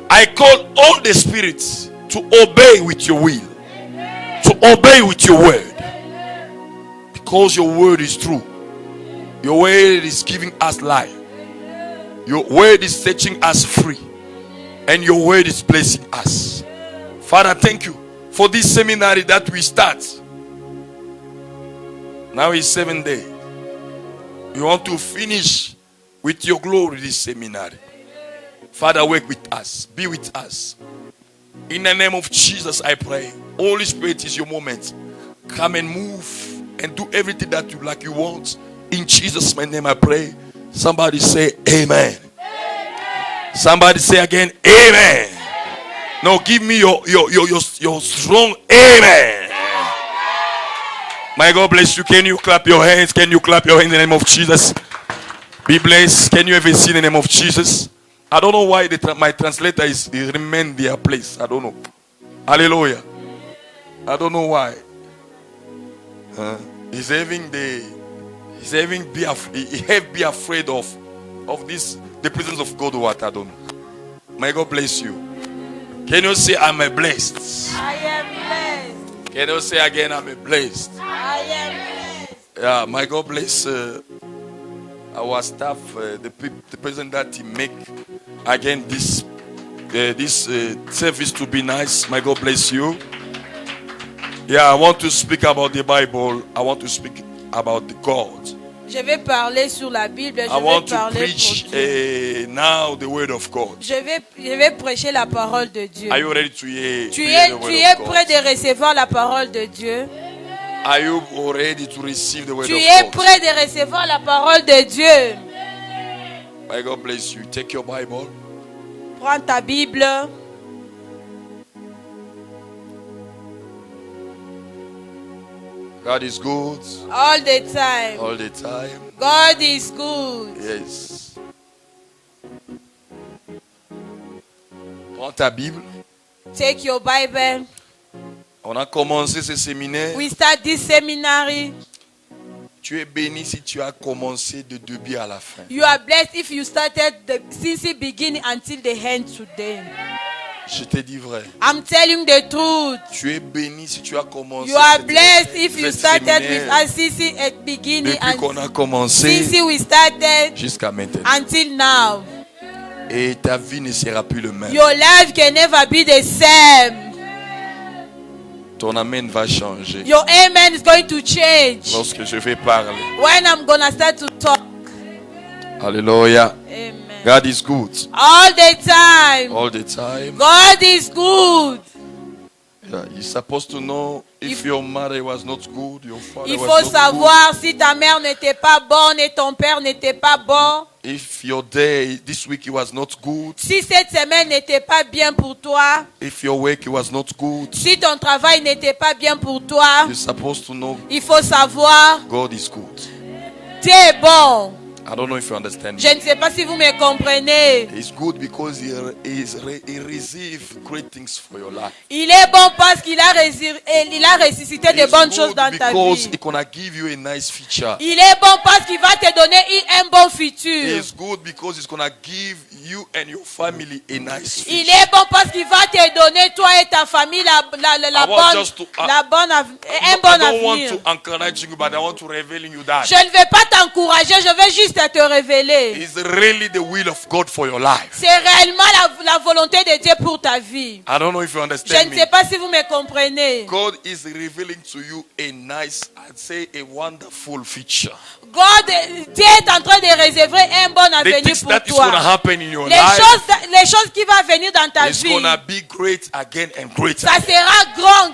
I call all the spirits to obey with your will, to obey with your word, because your word is true. Your word is giving us life. Your word is setting us free, and your word is blessing us. Father, thank you for this seminary that we start. Now it's 7 days. We want to finish with your glory this seminary. Father, work with us. Be with us. In the name of Jesus, I pray. Holy Spirit is your moment. Come and move and do everything that you like, you want. In Jesus' name I pray. Somebody say amen. Amen. Somebody say again amen. No, give me your strong amen. My God bless you. Can you clap your hands? Can you clap your hands in the name of Jesus? Be blessed. Can you ever see in the name of Jesus? I don't know why my translator is remain their place. I don't know. Hallelujah. I don't know why. He's having be afraid of this, the presence of God or what? I don't know. May God bless you. Can you say I'm a blessed? I am blessed. Can you say again I'm a blessed? I am blessed. Yeah, may God bless our staff, the present that he make again this service to be nice. May God bless you. Yeah, I want to speak about the Bible. I want to speak about the God. Je vais parler sur la Bible. I want to preach now the word of God. Je vais prêcher la parole de Dieu. Are you ready to hear? Tu es prêt de recevoir la parole de Dieu? Are you ready to receive the word of God? Tu es prêt de recevoir la parole de Dieu? May God bless you. Take your Bible. Prends ta Bible. God is good. All the time. All the time. God is good. Yes. Prends ta Bible. Take your Bible. On a commencé ce séminaire. We start this seminary. Tu es béni si tu as commencé de début à la fin. You are blessed if you started since the beginning until the end today. Je te dis vrai. I'm telling the truth. Tu es béni si tu as commencé. You are blessed if you started with us since the beginning. Depuis qu'on a commencé. Since we started. Jusqu'à maintenant. Until now. Et ta vie ne sera plus le même. Your life can never be the same. Ton amen va changer. Your amen is going to change. Lorsque je vais parler. When I'm gonna start to talk. Hallelujah. Amen. God is good. All the time. All the time. God is good. Yeah, you're supposed to know if your mother was not good, your father Il was faut not savoir si ta mère n'était pas bonne et ton père n'était pas bon. If your day this week was not good. Si cette semaine n'était pas bien pour toi. If your work was not good. Si ton travail n'était pas bien pour toi. You're supposed to know. Il faut savoir. God is good. Tu es bon. I don't know if you understand. Je ne sais pas si vous me comprenez. He's good because he received great things for your life. Il est bon parce qu'il a ressuscité de bonnes choses dans ta vie. He's gonna give you a nice future. Il est bon parce qu'il va te donner un bon futur. He's good because he's gonna give you and your family a nice future. Il est bon parce qu'il va te donner toi et ta famille un bon avenir. I don't want to encourage you, but I want to reveal you that. Je ne vais pas t'encourager, je vais juste te révéler. It's really the will of God for your life. C'est réellement la volonté de Dieu pour ta vie. I don't know if you Je understand ne sais pas si vous me comprenez. God is revealing to you a nice, I'd say a wonderful future. Dieu est en train de réserver un bon avenir pour that toi. is going to happen in your les choses qui vont venir dans ta it's vie. Going to be great again and greater. Ça sera grand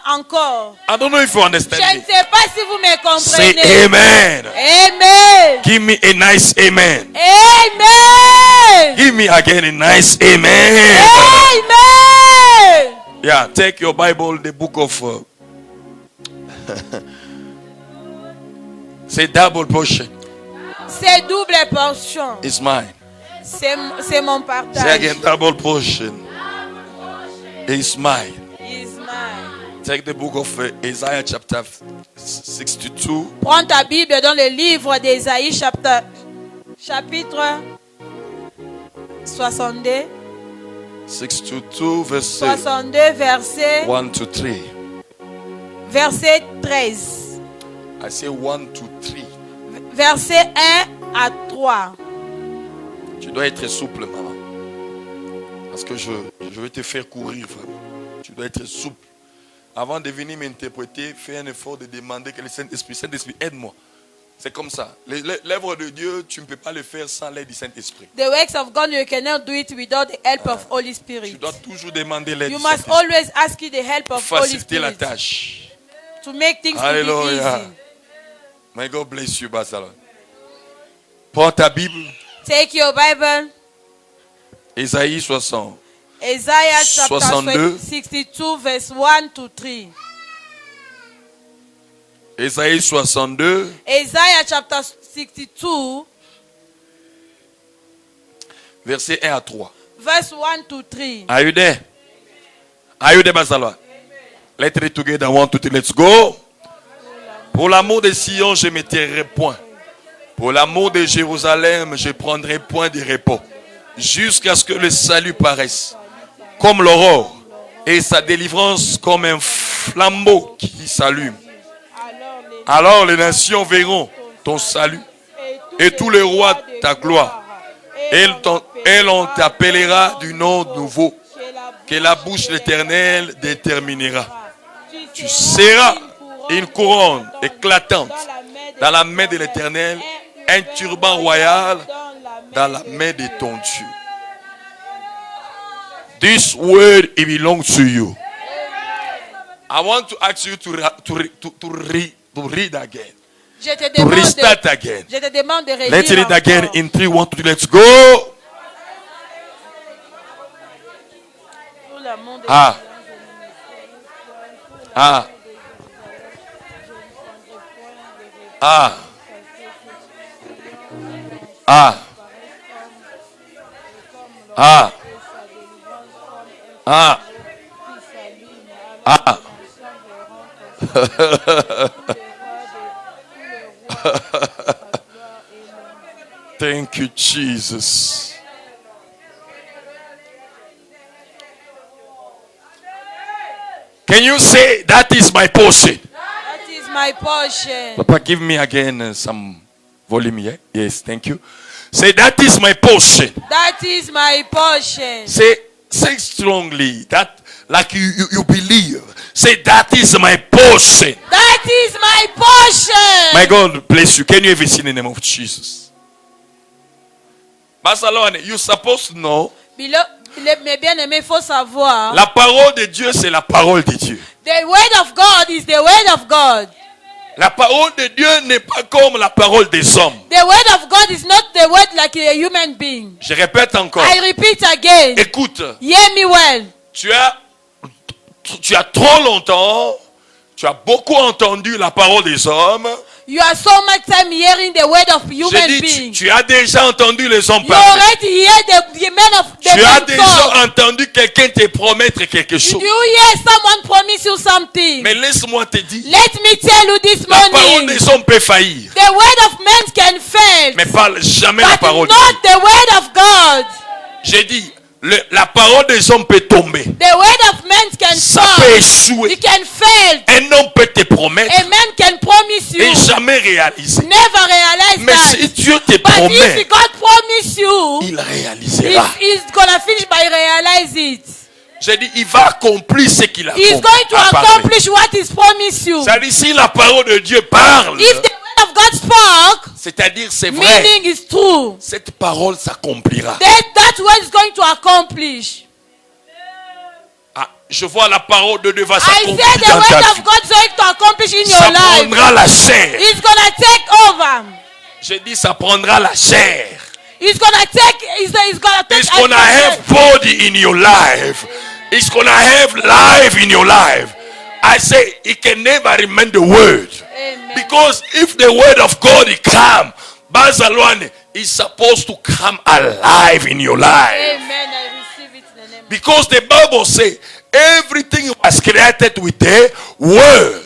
encore. I don't know if you understand. Je ne sais pas si vous me comprenez. Say amen. Amen. Give me a nice amen. Amen. Give me again a nice amen. Amen. Yeah, take your Bible, the book of say double portion. C'est double portion. It's mine. C'est mon partage. Say again, double portion. It's mine. It's mine. Take the book of Isaiah chapter 62. Prends ta Bible dans le livre d'Ésaïe chapitre 62. 62 verset 62 verset 1 to 3. Verset 13. I say 1 to 3. Verset 1 à 3. Tu dois être souple, maman. Parce que je vais te faire courir, vraiment. Tu dois être souple. Avant de venir m'interpréter, fais un effort de demander que le Saint-Esprit, aide-moi. C'est comme ça. L'œuvre de Dieu, tu ne peux pas le faire sans l'aide du Saint-Esprit. The works of God, you cannot do it without the help of Holy Spirit. Tu dois toujours demander l'aide You du must Saint-Esprit. always ask the help of Holy Faciliter la Spirit tâche. to make things to be Alléluia. easy. May God bless you, Basalon. Prends ta Bible. Take your Bible. Ésaïe 60. Isaiah chapter 62. 62 verse 1 to 3. Ésaïe 62. Isaiah chapter 62 Verset 1 à 3. verse 1 to 3. Are you there? Are you there, Basalwa? Let's read together. 1, 2, 3, let's go. Pour l'amour de Sion, je ne me tairai point. Pour l'amour de Jérusalem, je prendrai point de repos. Jusqu'à ce que le salut paraisse comme l'aurore et sa délivrance comme un flambeau qui s'allume. Alors les nations verront ton salut et tous les rois ta gloire. Elle on t'appellera du nom nouveau que la bouche de l'Éternel déterminera. Tu seras une couronne éclatante dans la main de l'Éternel, un turban royal dans la main de ton Dieu. This word it belongs to you. I want to ask you to read again. Je te To restart again. je te demande de relire Let's read encore. again in 3, 1, 2, let's go. Pour l'amour de Ah. Ah. Ah. Ah. Ah. Ah. Ah. Thank you, Jesus. Can you say that is my portion? That is my portion. Papa, give me again some volume here. Yes, thank you. Say that is my portion. That is my portion. Say strongly that like you believe. Say that is my portion. That is my portion. My God bless you. Can you ever see in the name of Jesus? Barcelone, you're supposed to know. Mes bien-aimés, il faut savoir. La parole de Dieu, c'est la parole de Dieu. The word of God is the word of God. La parole de Dieu n'est pas comme la parole des hommes. The word of God is not the word like a human being. Je répète encore. I repeat again. Écoute. Hear me well. Tu as trop longtemps, tu as beaucoup entendu la parole des hommes. You are so much time hearing the word of human beings. Tu as déjà entendu les hommes You parler. already hear the men of the Tu as men déjà talk. entendu quelqu'un te promettre quelque chose. You hear someone promise you something. Mais laisse-moi te dire. Let me tell you this La parole morning. des hommes peut faillir. The word of men can fail. Mais parle jamais la But parole de not Dieu. the word of God. J'ai dit, la parole des hommes peut tomber. The word of men can Ça fall. peut échouer. It can fail. Un homme peut te promettre A man can promise you. et jamais réaliser. Never realize Mais that. si Dieu te But promet, if God promise you, il réalisera. he's gonna finish by realize it. J'ai dit, il va accomplir ce qu'il a He's going to parlé. accomplish what he's promised you. C'est-à-dire, si la parole de Dieu parle, If the word of God spoke, c'est-à-dire c'est vrai, meaning is true. cette parole s'accomplira. That word is going to accomplish. Ah, je vois la parole de Dieu va I s'accomplir said the dans ta word vie. of God is going to accomplish in Ça your life. prendra la chair. It's gonna take over. J'ai dit, ça prendra la chair. It's gonna take. It's gonna take. It's gonna have body in your life. It's gonna have life in your life. I say it can never remain the word. Amen. Because if the word of God is come, Bazalwane is supposed to come alive in your life. Amen. I receive it in the name. Because the Bible says everything was created with the word.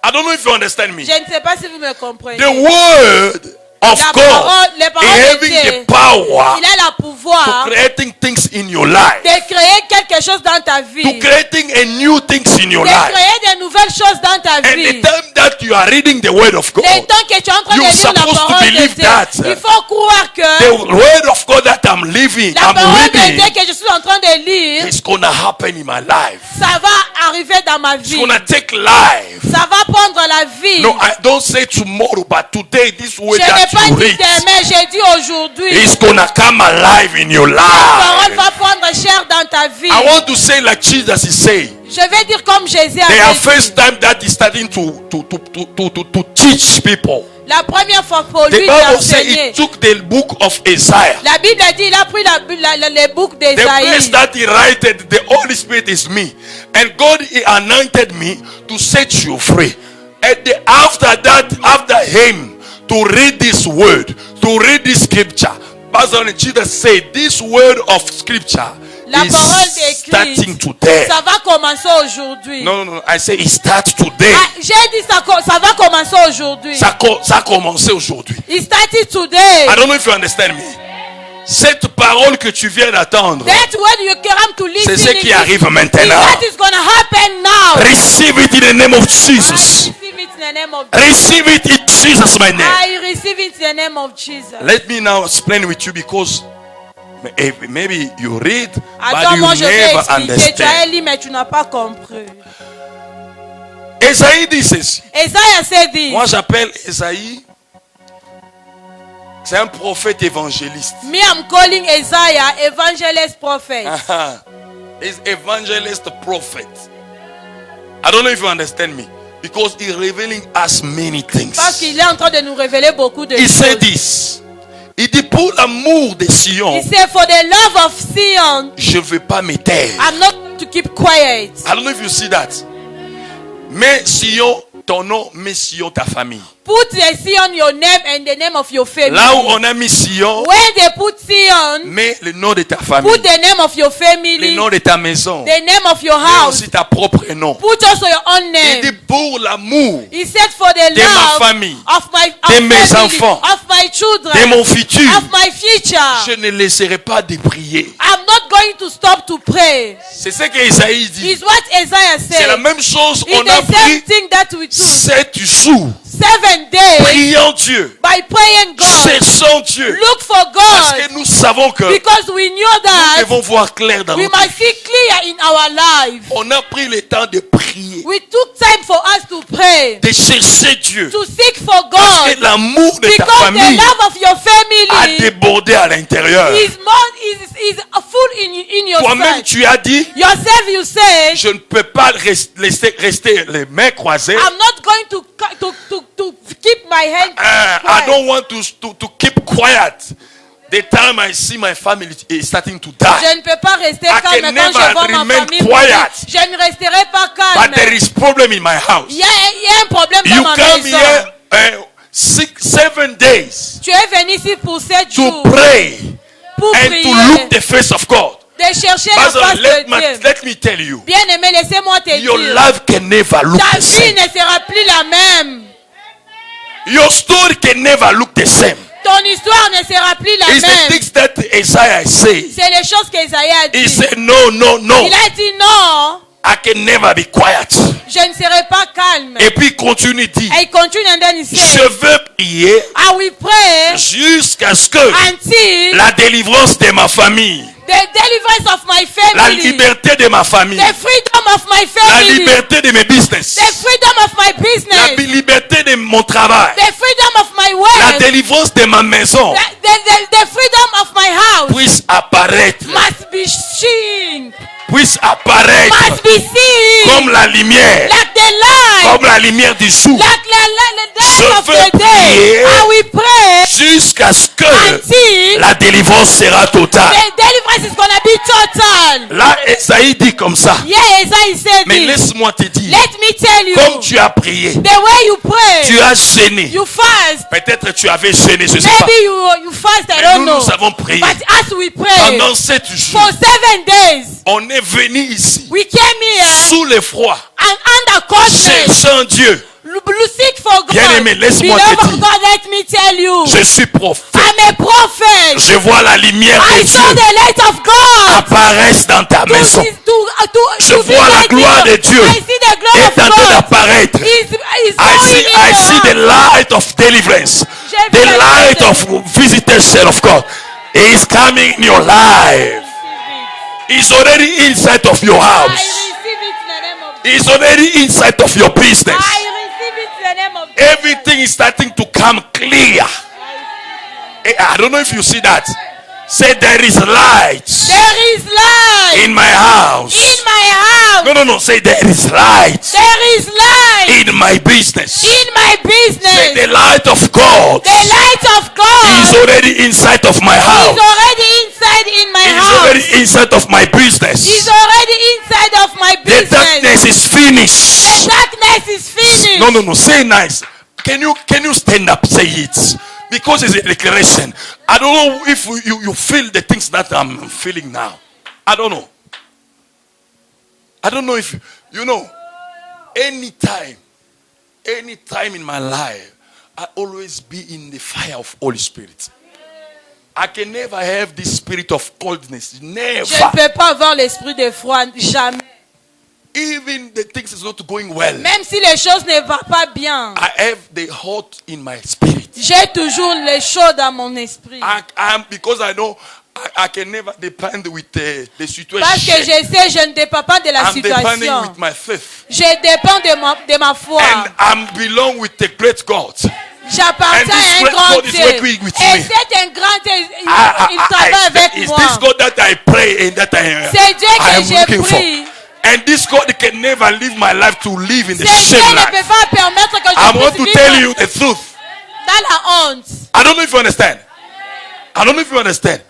I don't know if you understand me. Je ne sais pas si vous me comprenez. The word of God les and paroles de having Dieu. the power Il a le pouvoir to creating things in your life, de créer quelque chose dans ta vie, to creating a new things in your de life. créer de nouvelles choses dans ta And the vie. time that you are reading the word of God, Le temps que tu es en train de you're lire la supposed to parole de believe Dieu, that il faut croire que the word of God that I'm living, la I'm parole de reading, Dieu que je suis en train de lire, it's gonna happen in my life. ça va arriver dans ma It's vie. gonna take life. Ça va prendre la vie. No, I don't say tomorrow, but today, this word Je n'ai that pas you dit read, demain, j'ai dit aujourd'hui. it's gonna come alive in your La parole life. va prendre chair dans ta vie. I want to say like Jesus is saying. Je vais dire comme Jésus They are avait dit. first time that he's starting to teach people. La première fois pour The lui Bible says d'enseigner. he took the book of Isaiah. La Bible a dit, il a pris les boucles The place d'Ésaïe. that he wrote, the Holy Spirit is me. And God he anointed me to set you free. And after that, after him, to read this word, to read this scripture. Pastor Jesus said, this word of scripture La is parole de starting Christ, today. ça va commencer aujourd'hui. No, I say it starts today. Ah, j'ai dit ça va commencer aujourd'hui. Ça a commencé aujourd'hui. It started today. I don't know if you understand me. Cette parole que tu viens d'attendre, That word you come to listen. c'est ce qui arrive maintenant. That is going to happen now. Receive it in the name of I Jesus. receive it in the name of Jesus. Receive it in Jesus' my name. I receive it in the name of Jesus. Let me now explain with you because maybe you read, Attends, but moi you je vais never expliquer. Tu as understand. lu, mais tu n'as pas compris. Esaïe dit ceci. Esaïe s'est dit. Moi j'appelle Esaïe, c'est un prophète évangéliste. Me, I'm calling Isaiah evangelist prophet. He's evangelist prophet. I don't know if you understand me. Because he's revealing us many things. Parce qu'il est en train de nous révéler beaucoup de He choses. said this. Il dit pour l'amour de Sion, He said, for the love of Sion, je ne veux pas me taire. I'm not going to keep quiet. I don't know if you see that. Mais Sion, ton nom, mais Sion, ta famille. Put the Sion your name and the name of your family. Là où on a mis Sion, When they put Sion, mets le nom de ta famille, put the name of your le family, nom de ta maison, the name of your mais house. aussi ta propre nom. Put also your own Il name. dit pour l'amour He said for the de ma love famille, of my de mes family, enfants, of my children, de mon futur, of my future. je ne laisserai pas de prier. I'm not going to stop to pray. C'est ce que Isaïe dit. Is what Isaiah C'est la said. même chose, It's on a the same pris thing that we do. 7 jours, 7 days priant Dieu, by praying God. cherchant Dieu, Look for parce God. que nous savons que Because we knew nous that devons voir clair dans we notre must vie. see clear in our life. On a pris le temps de prier, We took time for us to pray, de chercher Dieu, to seek for parce que God. l'amour de ta Because the famille love of your a family débordé à l'intérieur. is full in Toi-même, yourself. tu as dit, Yourself, you say, je ne peux pas rester les mains croisées. I'm not going to keep my hand I quiet. don't want to keep quiet. The time I see my family is starting to die. Je ne peux pas rester I calme can quand je never vois ma remain famille quiet. mourir. Je ne resterai pas calme. But there is problem in my house. Il y a un problème You dans ma come maison. here 7 days Tu es venu ici pour 7 to jours pray pour and prier, to look the face of God. de chercher la Pastor, face de Dieu. let me tell you, Bien aimé, laissez-moi te your dire, life can never look ta the vie same. ne sera plus la même. Your story can never look the same. Ton histoire ne sera plus la It's the même. things that Isaiah said. C'est les choses qu'Isaïe a He dit. said, no. Il a dit non, I can never be quiet. je ne serai pas calme. Et puis continue dit, Et il continue and then he je said, veux prier I will pray jusqu'à ce que until la délivrance de ma famille, the deliverance of my la family, liberté de ma famille, the freedom of my la family, liberté de mes business, the freedom of my la business, liberté de mon travail, the freedom of my la work, délivrance de ma maison the freedom of my house puisse apparaître, must be seen, puisse apparaître must be seen comme la lumière, like the light, comme la lumière du jour, like the Je light of veux the day. prier I will pray jusqu'à ce que until la délivrance sera totale. the deliverance is gonna be total. Là, Esaïe dit comme ça. Yeah, Isaiah said Mais this. laisse-moi te dire, Let me tell you, comme tu as prié, the way you pray, tu as gêné. you fast. Peut-être tu avais gêné, je ne sais pas. Maybe you fast, I Mais don't nous, know. nous avons prié. But as we pray, Pendant 7 for jours, 7 days, on est venu ici, we came here sous le froid, and under coldness, cherchant Dieu, seek for God. Bien-aimé, laisse-moi Beloved te of dire. God, let me tell you. Je suis prophète. I'm a prophet. Je vois la lumière de I saw Dieu the light of God. apparaître dans ta maison. Je To vois la gloire de Dieu I see the glory est en of train God. d'apparaître. I see the light of deliverance. The light of visitation of God is coming in your life. It's already inside of your I house. receive it in the name of Jesus. It's already inside of your business. I receive it in the name of Jesus. Everything is starting to come clear. I don't know if you see that. Say there is light There is light in my house. in my house. No. Say there is light There is light in my business. in my Say business. the light of God The light of God is already inside of my is house. already inside in my It's house. already inside of my business. Is already inside of my The business. darkness is finished. The darkness is finished. No. Say nice. Can you stand up? Say it. Because it's a declaration. I don't know if you feel the things that I'm feeling now. I don't know. I don't know if you know. Anytime in my life, I always be in the fire of Holy Spirit. I can never have this spirit of coldness. Never. Je ne peux pas avoir l'esprit de froid, jamais. Even the things is not going well. Même si les choses ne vont pas bien, I have the hot in my spirit. j'ai toujours les choses dans mon esprit. Because I know I can never depend with the situation. Parce que je sais, je ne dépends pas de la I'm depending situation. with my faith. Je dépends de ma foi. And I belong with the great God. J'appartiens And à this un great grand God is Dieu. working with Et me. c'est un grand Dieu. Il travaille avec Is moi. this God that I pray and that C'est Dieu I am que j'ai looking for? pris. And this God can never live my life to live in the C'est Dieu same ne peut life. pas permettre que I je want puisse to tell vivre you the truth. dans la honte. I don't know if you understand. I don't know if you understand.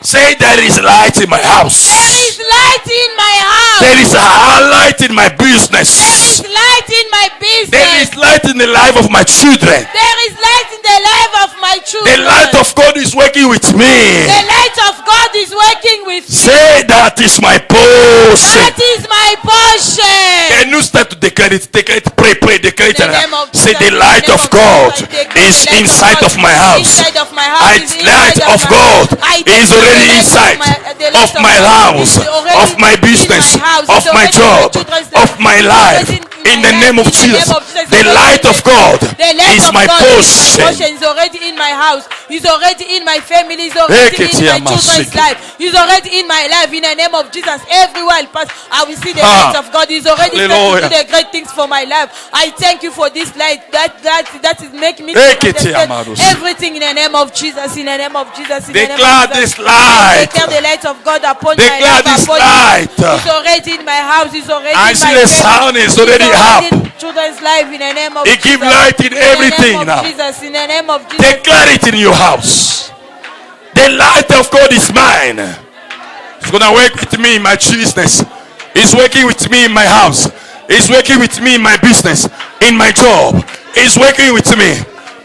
Say there is light in my house. There is light in my house. There is a light in my There business. is light in my business. There is light in the life of my children. There is light in the life of my The children. light of God is working with me. The light of God is working with me. Say that is my portion. That is my portion. Can you start to declare it? Declare it. Pray. Declare it. In the name of Say Jesus, the in light the name of of God Jesus, I declare is the light of inside God of my house. Inside of my house. Is The light inside of my God house. I is declare already the light inside the light of my God house, is already of my in business, my house. of It's my already in job, children's of life. my It's life. already In my the life. name of In the Jesus, name of Jesus, the it's light already of God The light is of my God is my portion. portion. Is already in my house. Is already in my family. Is already in my children's life. Is already in my life. In the name of Jesus, everywhere I pass, I will see the light of God. Is already starting to do the great things for my life. I thank you for this light. That is making me to understand everything in the name of Jesus. In the name of Jesus. In the name Declare of Jesus. this light. Declare the light of God upon Declare my life. this Upon light. It's already in my house. It's already I in see my the family. sound is already It's already up. in children's life. In the name of It Jesus. gives light in everything In the name now. of Jesus. In the name of Jesus. Declare it in your house. The light of God is mine. It's gonna work with me in my business. It's working with me in my house. It's working with me in my business, in my job. It's working with me.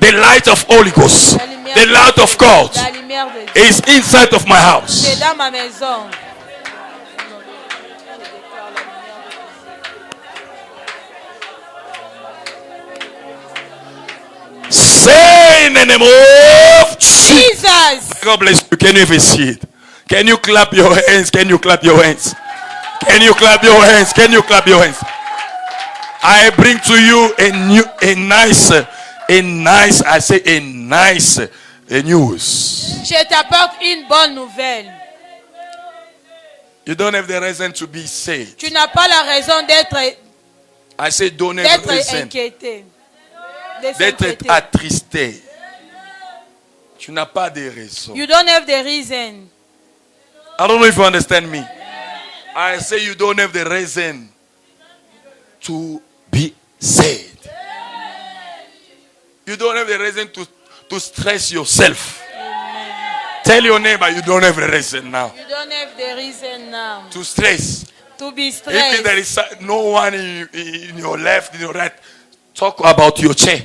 The light of Holy Ghost, the light of God La lumière de Dieu. is inside of my C'est house. dans ma maison. Say in the name of Jesus. Jesus. God bless you. Can you even see it? Can you clap your hands? Can you clap your hands? Can you clap your hands? Can you clap your hands? I bring to you a nice news. Je t'apporte une bonne nouvelle. You don't have the reason to be saved. Tu n'as pas la raison d'être I say don't have the reason inquiété. d'être attristé. Tu n'as pas de raison. You don't have the reason. I don't know if you understand me. I say you don't have the reason to be saved. You don't have the reason to stress yourself. Tell your neighbor you don't have the reason now You don't have the reason now to stress. to be If stressed. there is no one in your left, in your right, talk about your chair.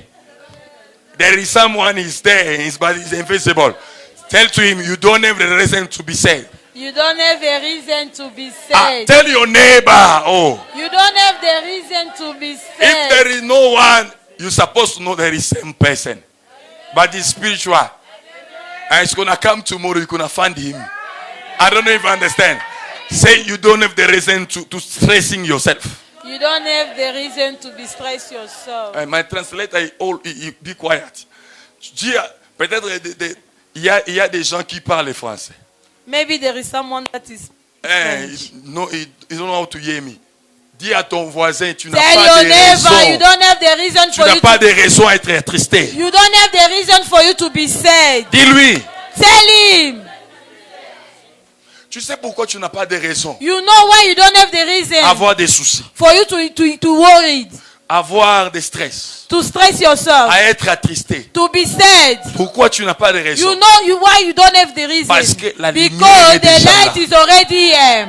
There is someone is there, but he's invisible. Tell to him you don't have the reason to be saved. You don't have a reason to be sad. Tell your neighbor, You don't have the reason to be if sad. there is no one You're supposed to know there is same person. But it's spiritual. And it's going to come tomorrow. You're going to find him. I don't know if you understand. Say you don't have the reason to stressing yourself. You don't have the reason to be stressed yourself. My translator, be quiet. Peut-être il y a des gens qui parlent français. Maybe there is someone that is French. No, he don't know how to hear me. Dis à ton voisin, tu n'as Tell pas your de neighbor, raison. you don't have the reason Tu for n'as you pas to, de raison à être attristé. you don't have the reason for you to be sad. Dis-lui. Tell him. Tu sais pourquoi tu n'as pas de raison? You know why you don't have the reason Avoir des soucis. for you to worry, Avoir des stress. to stress yourself, À être attristé. to be sad. Pourquoi tu n'as pas de raison? You know why you don't have the reason. Parce que la lumière Because est the déjà light là. is already here.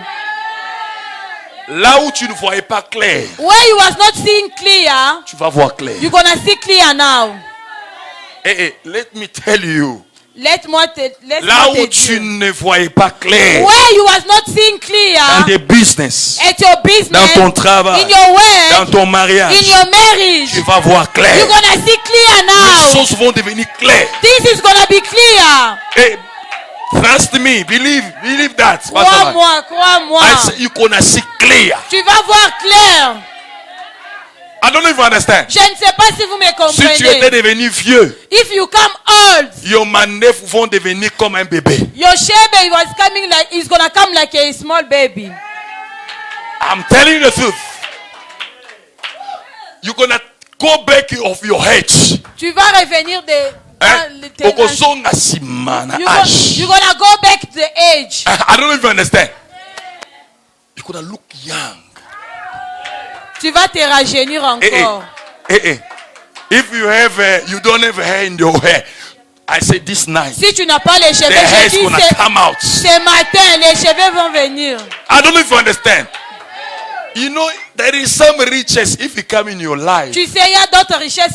Là où tu ne voyais pas clair, Where you was not seeing clear, tu vas voir clair. you're gonna see clear now. Hey, let me tell you. Let Là où tu ne voyais pas clair, where you was not seeing clear, dans des business, at your business, dans ton travail, in your work, dans ton mariage, in your marriage, tu vas voir clair. you're gonna see clear Les now. choses vont devenir claires. This is gonna be clear. Hey, trust me, believe that. Crois-moi. I say you're gonna see clear. Tu vas voir clair. I don't know if you understand. Je ne sais pas si vous me Si tu étais comprenez. devenu vieux, If you come old, your manœuvres vont devenir comme un bébé. your shebe was coming like it's gonna come like a small baby. I'm telling you the truth. You're gonna go back of your age. Tu vas revenir de Okosonga simana age. you're gonna go back to the age. I don't know if you understand. You're gonna look young. Tu vas te rajeunir encore. If you don't have hair in your hair, I say this night, Si tu n'as pas les cheveux, the hair je is dis gonna come out. ce matin, les cheveux vont venir. I don't know if you understand. You know, there is some riches if it come in your life. Tu sais, il y a d'autres richesses.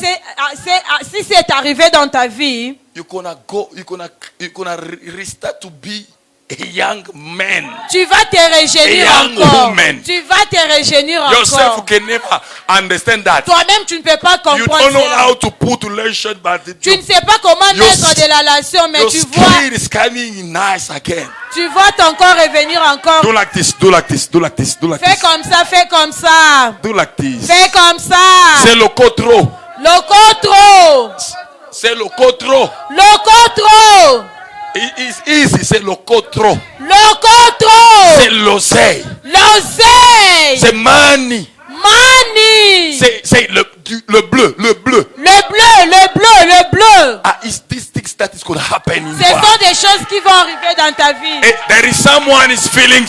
Si c'est arrivé dans ta vie, You're gonna restart to be a young man. tu vas te rajeunir A young encore. woman. Tu vas te rajeunir Yourself encore. can never understand that. Toi-même, tu ne peux pas You don't comprendre know how ça. to put relation, but Tu ne sais pas comment Your mettre de la relation, mais your tu vois, skin is coming nice again. tu vois ton corps revenir encore. Do like this, do like this, do like this, do like Fais this. comme ça, fais comme ça. Do like this. Fais comme ça. C'est le cotro. Le contrôle. C'est le cotro. Le contrôle. It is easy. C'est le cotro. Le contrôle. C'est l'oseille. L'oseille. C'est money. Money. C'est le bleu, le bleu. Le bleu, le bleu, le bleu. It's these things that is going to happen in Ce your sont des choses qui vont arriver dans ta vie. There is someone is feeling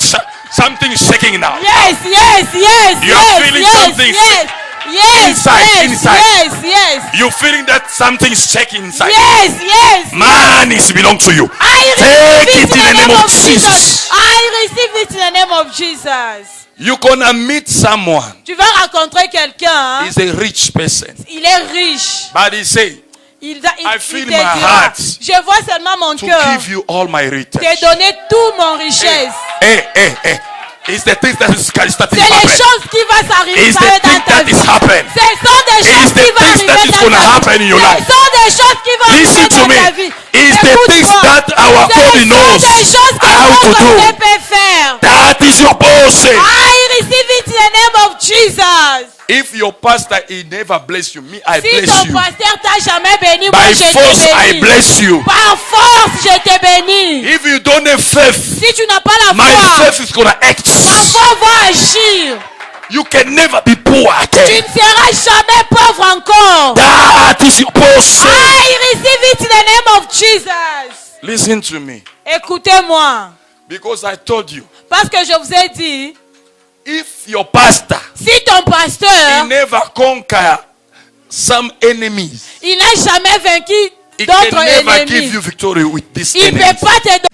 something shaking now. Yes, yes, yes, You are yes, feeling yes, something yes, yes, inside, yes, inside. yes, yes, You're feeling that something is shaking inside. yes, yes. Man is belong to you. I Take receive it in the name of Jesus. I receive it in the name of Jesus. You're gonna meet someone. Tu vas rencontrer quelqu'un. Hein? He's a rich person. Il est riche. But he say, I feel te my dira, heart je vois seulement mon to cœur give you all my riches. te donner tout mon richesse. It's the things that is starting C'est to les happen. choses qui vont s'arriver It's the dans things ta that vie. is happen. Ce sont des It's choses the qui vont things that arriver is dans gonna ta vie. happen in your life. Ce sont des choses qui vont Listen arriver to dans me. ta vie. It's the things Écoute-moi. that our Ce body sont knows des choses que how to notre do. Dieu peut faire. That is your portion. I receive it in the name of Jesus. If your pastor he never bless you, me I Si bless ton you. pasteur t'a jamais béni, moi By je force te I bénis. bless you. Par force, je te bénis. If you don't have faith, Si tu n'as pas la my foi, faith is gonna act. ma foi va agir. You can never be poor Tu again. ne seras jamais pauvre encore. That is your portion. I receive it in the name of Jesus. Listen to me, Écoutez-moi. because I told you, Parce que je vous ai dit, if your pastor si ton he pasteur, never conquer some enemies, il n'a jamais vaincu he can d'autres never give ennemis, you victory with this il ne enemy. peut pas te donner